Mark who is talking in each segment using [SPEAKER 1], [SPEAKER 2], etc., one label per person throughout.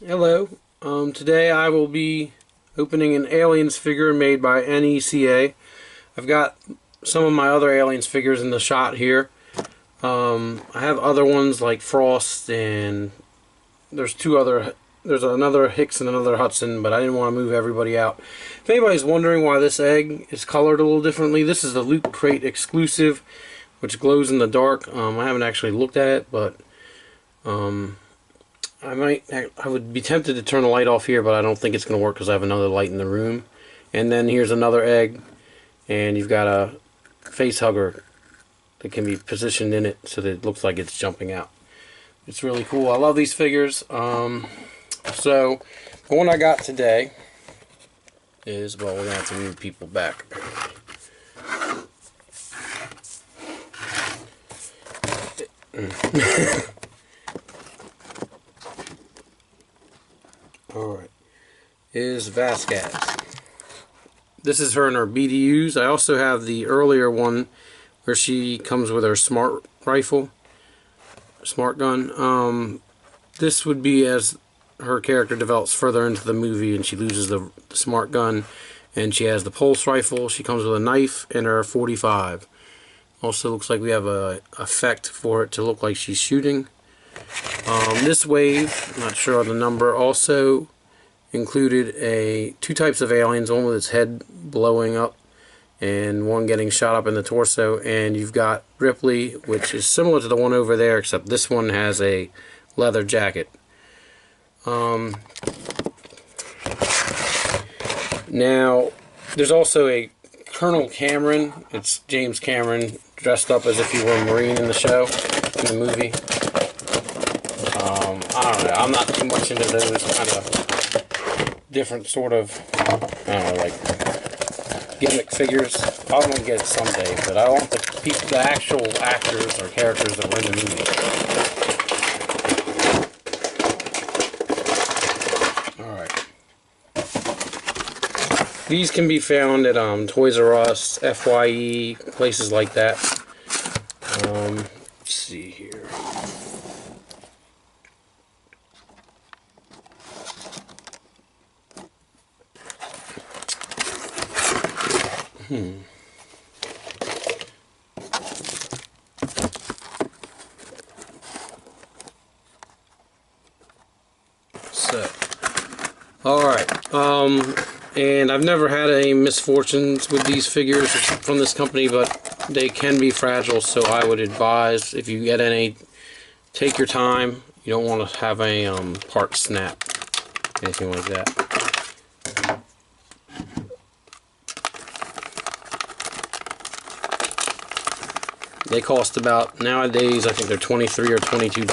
[SPEAKER 1] Hello. Today I will be opening an Aliens figure made by NECA. I've got some of my other Aliens figures in the shot here. I have other ones like Frost, and there's another Hicks and another Hudson, but I didn't want to move everybody out. If anybody's wondering why this egg is colored a little differently, this is the Loot Crate exclusive, which glows in the dark. I haven't actually looked at it, but I would be tempted to turn the light off here, but I don't think it's going to work because I have another light in the room. And then here's another egg, and you've got a face hugger that can be positioned in it so that it looks like it's jumping out. It's really cool. I love these figures. So the one I got today is, well, we're going to have to move people back. Alright, is Vasquez. This is her and her BDUs. I also have the earlier one where she comes with her smart rifle, smart gun. This would be as her character develops further into the movie and she loses the smart gun, and she has the pulse rifle. She comes with a knife and her 45. Also looks like we have a effect for it to look like she's shooting. This wave, not sure on the number, also included two types of aliens, one with its head blowing up and one getting shot up in the torso, and you've got Ripley, which is similar to the one over there, except this one has a leather jacket. Now, there's also a Colonel Cameron. It's James Cameron dressed up as if he were a Marine in the show, in the movie. I don't know, I'm not too much into those kind of different sort of, I don't know, like gimmick figures. I'm going to get it someday, but I want the actual actors or characters that were in the movie. Alright. These can be found at Toys R Us, FYE, places like that. Let's see here. So, alright, and I've never had any misfortunes with these figures from this company, but they can be fragile, so I would advise, if you get any, take your time. You don't want to have a part snap, anything like that. They cost about, nowadays, I think they're $23 or $22.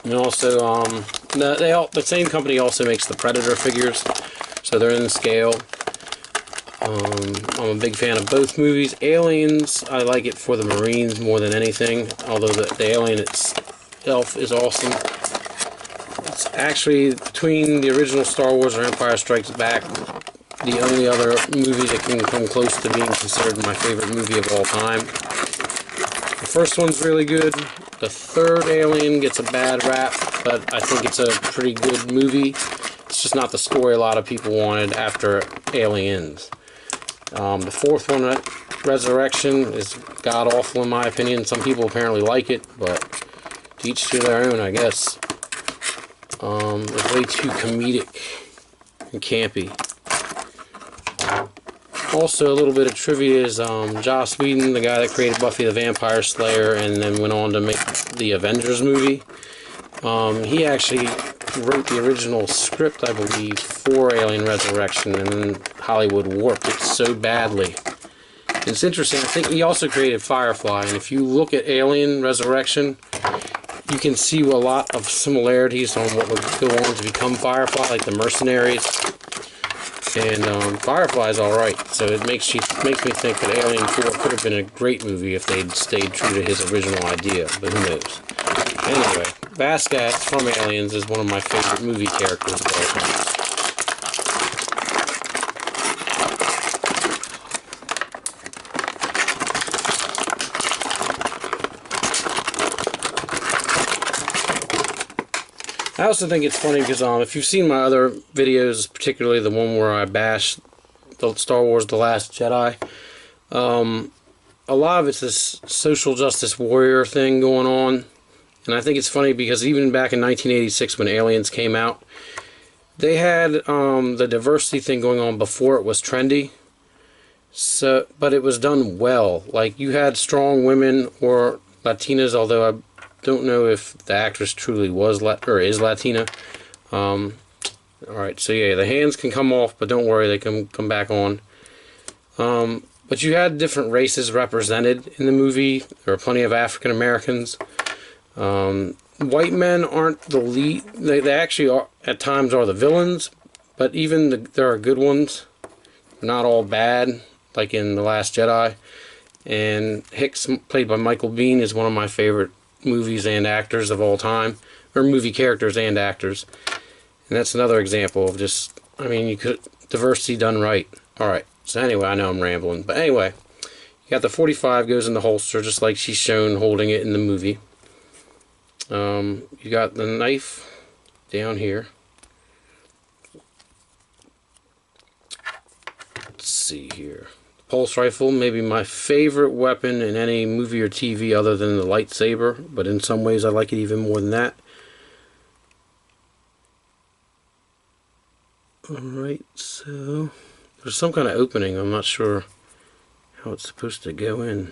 [SPEAKER 1] And also, the same company also makes the Predator figures, so they're in scale. I'm a big fan of both movies. Aliens, I like it for the Marines more than anything, although the alien itself is awesome. It's actually, between the original Star Wars or Empire Strikes Back, the only other movie that can come close to being considered my favorite movie of all time. The first one's really good. The third Alien gets a bad rap, but I think it's a pretty good movie. It's just not the story a lot of people wanted after Aliens. The fourth one, Resurrection, is god-awful in my opinion. Some people apparently like it, but to each to their own, I guess. It's way too comedic and campy. Also, a little bit of trivia is Joss Whedon, the guy that created Buffy the Vampire Slayer and then went on to make the Avengers movie. He actually wrote the original script, I believe, for Alien Resurrection, and then Hollywood warped it so badly. It's interesting, I think he also created Firefly, and if you look at Alien Resurrection, you can see a lot of similarities on what would go on to become Firefly, like the mercenaries. And Firefly's alright, so it makes me think that Alien 4 could have been a great movie if they'd stayed true to his original idea, but who knows. Anyway, Vasquez from Aliens is one of my favorite movie characters of all time. I also think it's funny because if you've seen my other videos, particularly the one where I bash the Star Wars The Last Jedi, a lot of it's this social justice warrior thing going on. And I think it's funny because even back in 1986 when Aliens came out, they had the diversity thing going on before it was trendy. So, but it was done well. Like, you had strong women or Latinas, although I don't know if the actress truly was or is Latina. Alright, so yeah, the hands can come off, but don't worry, they can come back on. But you had different races represented in the movie. There were plenty of African Americans. White men aren't the lead. They actually are, at times are the villains, but even there are good ones. Not all bad, like in The Last Jedi. And Hicks, played by Michael Biehn, is one of my favorite movies and actors of all time, or movie characters and actors. And that's another example of just, I mean, you could diversity done right. Alright, so anyway, I know I'm rambling, but anyway, you got the 45 goes in the holster just like she's shown holding it in the movie. You got the knife down here. Let's see here. Pulse rifle, maybe my favorite weapon in any movie or TV other than the lightsaber, but in some ways I like it even more than that. Alright, so there's some kind of opening. I'm not sure how it's supposed to go in.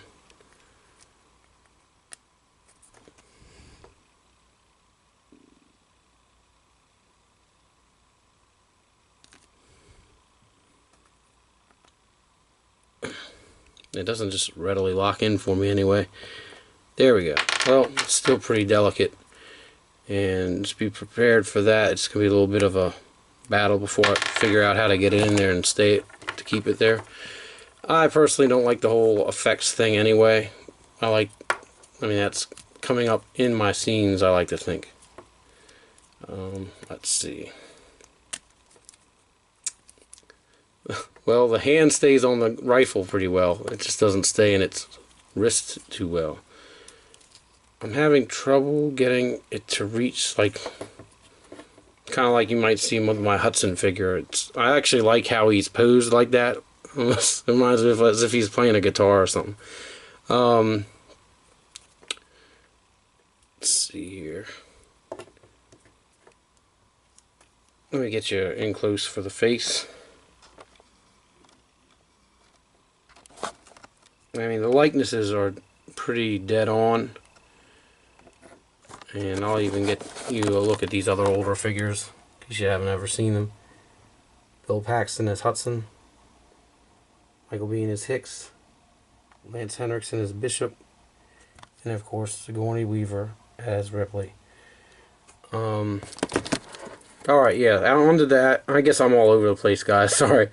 [SPEAKER 1] It doesn't just readily lock in for me anyway. There we go. Well, it's still pretty delicate. And just be prepared for that. It's going to be a little bit of a battle before I figure out how to get it in there and to keep it there. I personally don't like the whole effects thing anyway. I mean, that's coming up in my scenes, I like to think. Let's see. Well, the hand stays on the rifle pretty well. It just doesn't stay in its wrist too well. I'm having trouble getting it to reach, like, kind of like you might see with my Hudson figure. I actually like how he's posed like that. It reminds me as if he's playing a guitar or something. Let's see here. Let me get you in close for the face. I mean, the likenesses are pretty dead on. And I'll even get you a look at these other older figures, in case you haven't ever seen them. Bill Paxton as Hudson. Michael Biehn as Hicks. Lance Henriksen as Bishop. And of course, Sigourney Weaver as Ripley. Alright, yeah, on to that. I guess I'm all over the place, guys. Sorry.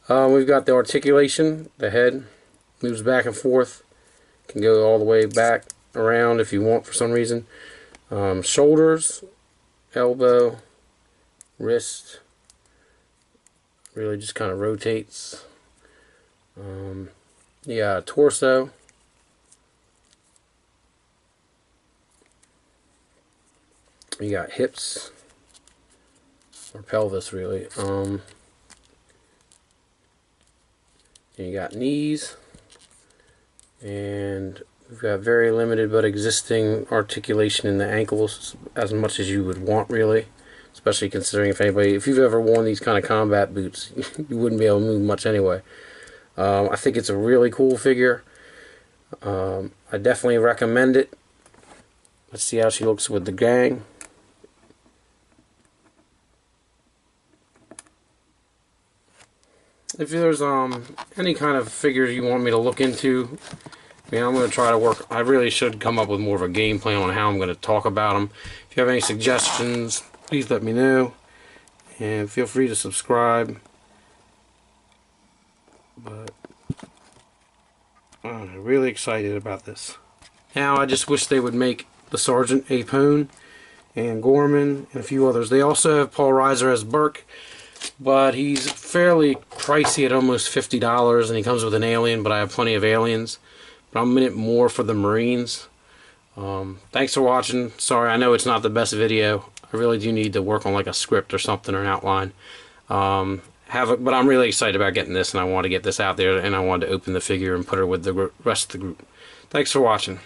[SPEAKER 1] We've got the articulation, the head. Moves back and forth, can go all the way back around if you want for some reason. Shoulders, elbow, wrist, really just kind of rotates. Yeah, torso. You got hips, or pelvis really. You got knees. And we've got very limited but existing articulation in the ankles, as much as you would want really, especially considering if you've ever worn these kind of combat boots, you wouldn't be able to move much anyway. I think it's a really cool figure. I definitely recommend it. Let's see how she looks with the gang. If there's any kind of figures you want me to look into, I mean, I'm going to try to work. I really should come up with more of a game plan on how I'm going to talk about them. If you have any suggestions, please let me know. And feel free to subscribe. But I'm really excited about this. Now, I just wish they would make the Sergeant Apone and Gorman and a few others. They also have Paul Reiser as Burke, but he's fairly pricey at almost $50, and he comes with an alien, but I have plenty of aliens. But I'm in it more for the Marines. Thanks for watching. Sorry, I know it's not the best video. I really do need to work on like a script or something or an outline. But I'm really excited about getting this, and I want to get this out there, and I wanted to open the figure and put her with the rest of the group. Thanks for watching.